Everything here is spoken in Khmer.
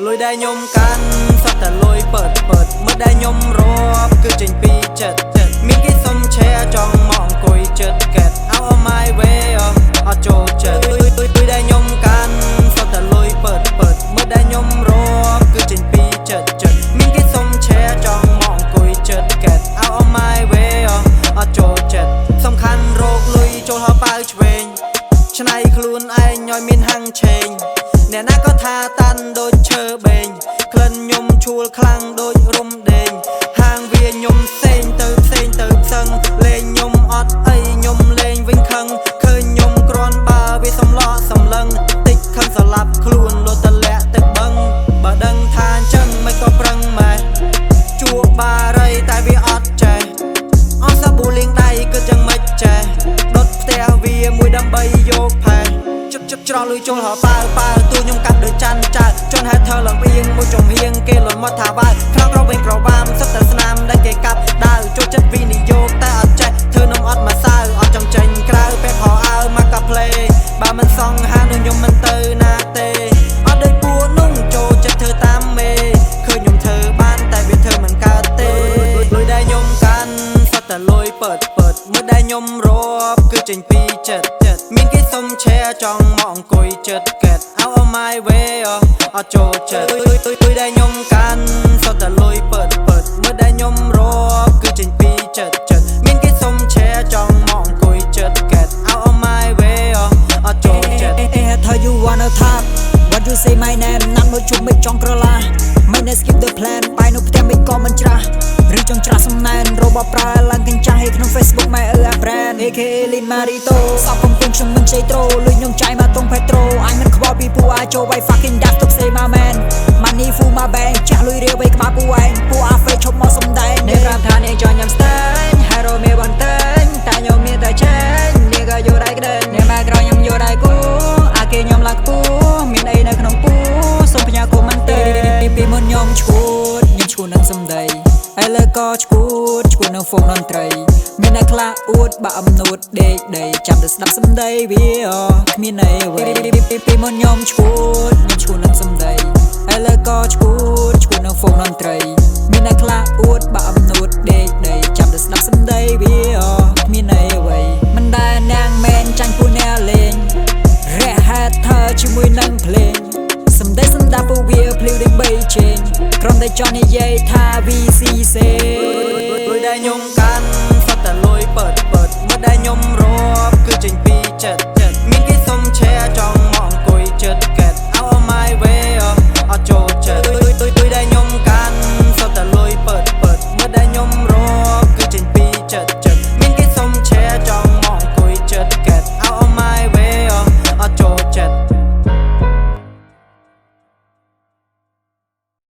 លុយដែលខ្ញុំកាន់សត្វតែលុយពើមើលដែលខ្ញុំរាប់គឺចេញពីចិត្តមានគេសុំ share ចង់មកអង្គុយចិត្ត get out of my way អត់ចូលចិត្តលុយដែលខ្ញុំកាន់សត្វតែលុយពើមើលដែលខ្ញុំរាប់គឺចេញពីចិត្តមានគេសុំ share ចង់មកអង្គុយចិត្ត get out of my way អត់ចូលចិត្តសំខាន់រកលុយចូលហោប៉ៅឆ្វេងឆ្នៃខ្លួនឯងឲ្យមានហាំងឆេងអ្នកណាក៏ថាតាន់ដូចឈើបេងក្លិនខ្ញុំឈួលខ្លាំងដូចរុំដេងហាងវាខ្ញុំផ្សេងទៅផ្សេងទៅផ្សឹងលេងខ្ញុំអត់អីខ្ញុំលេងវិញខឹងឃើញខ្ញុំគ្រាន់បើវាសំឡក់សំឡឹងតិចខឹងស្លាប់ខ្លួនលោតតលាក់ទឹកបឹងបើដឹងថាអញ្ចឹងមិនក៏ប្រឹងម៉ែជួបារីតែវាអត់ចេះអស់សាប៊ូលាងដៃគឺចឹងមិនចេះដុតផ្ទះវាមួយដើម្បីយកផែច្រោះលុយចូលហោប៉ៅទូខ្ញុំកាប់ដូចចាន់ចៅជន់ហេតុធ្វើឡើងអៀងមួយចំហៀងគេលន់មកថាបើខ្លាំងក្រវិញក្រវាមសិតតែស្នាមដែលគេកាប់ដាវចូលចិត្តវិនិយោគតែអត់ចេះធ្វើនំអត់មកសៅអត់ចង់ចេញក្រៅពេលខោអើមកកាប់ផ្លេបើមិនសងហានឹងខ្ញុំមិនទៅណាទេអត់ដូចពួកនោះចូលចិត្តធ្វើតាមមេឃើញខ្ញុំធ្វើបានតែវាធ្វើមិនកើតទេលុយដែលខ្ញុំកាន់សិតតែលុយពើមើលដែលខ្ញុំរាប់គឺចេញពីចិត្តមានគេសុំ share ចង់មកអង្គុយចិត្ត get out of my way អត់ចូលចិត្តលុយដែលខ្ញុំកាន់សុទ្ធតែលុយពើមើលដែលខ្ញុំរាប់គឺចេញពីចិត្តមានគេសុំ share ចង់មកអង្គុយចិត្ត get out of my way អត់ចូលចិត្ត How you wanna talk What you say my name ណាត់មកជុំមិនចង់ក្រឡា My name skip the plan បាយនៅផ្ទះមិនក៏មិនច្រាស់ឬចង់ច្រាស់សំណែនរបបប្រើឡើងកញ្ចាស់ឲ្យក្នុង Facebook ម៉ែអា brand AKA Lin Marito សពកំពុងខ្ញុំមិនជ័យត្រូលុយខ្ញុំចាយមកតុង Petro អញមិនខ្វល់ពីពូអាចចូល Why fucking daft ទុកសេ my man Money full my bank ចាស់លុយរាវៃក្បាលពូឯងពូអាហ្វេឈប់មកសំដែងនេះប្រាប់ថានេះចង់ញ៉ាំស្តែង Hero មានបន្តែងតែខ្ញុំមានតែចេញនេះក៏យកដៃក្តេញនេះមកក្រោយខ្ញុំយកដៃគូអាគេខ្ញុំឡើងខ្ពស់មានអីនៅក្នុងពូសូមផ្ញើកុំមិនទេពីមុនខ្ញុំឈួតនឹងសំដីឥឡូវក៏ឈួតនឹងហ្វូងតន្ត្រីមានអ្នកខ្លះអួតបាក់អំនួតដេកដីចាំតែស្ដាប់សំដីវាគ្មានន័យអ្វីពីមុនខ្ញុំឈួតនឹងសំដីឥឡូវក៏ឈួតនឹងហ្វូងតន្ត្រីមានអ្នកខ្លះអួតបាក់អំនួតដេកដីចាំតែស្ដាប់សំដីវាគ្មានន័យអ្វីមិនដែលនាងមែនចាញ់ពូអ្នកលេងរះហេតុធ្វើជាមួយនឹងភ្លេងសំដីសម្ដាប់ពួកវាភ្លៀវដូចបីជេងក្រុមតែចង់និយាយថា VCC លុយដែលខ្ញុំកាន់សត្វតែលុយពើមើលដែលខ្ញុំរាប់គឺចេញពីចិត្តមានគេសុំ share ចង់មកអង្គុយចិត្ត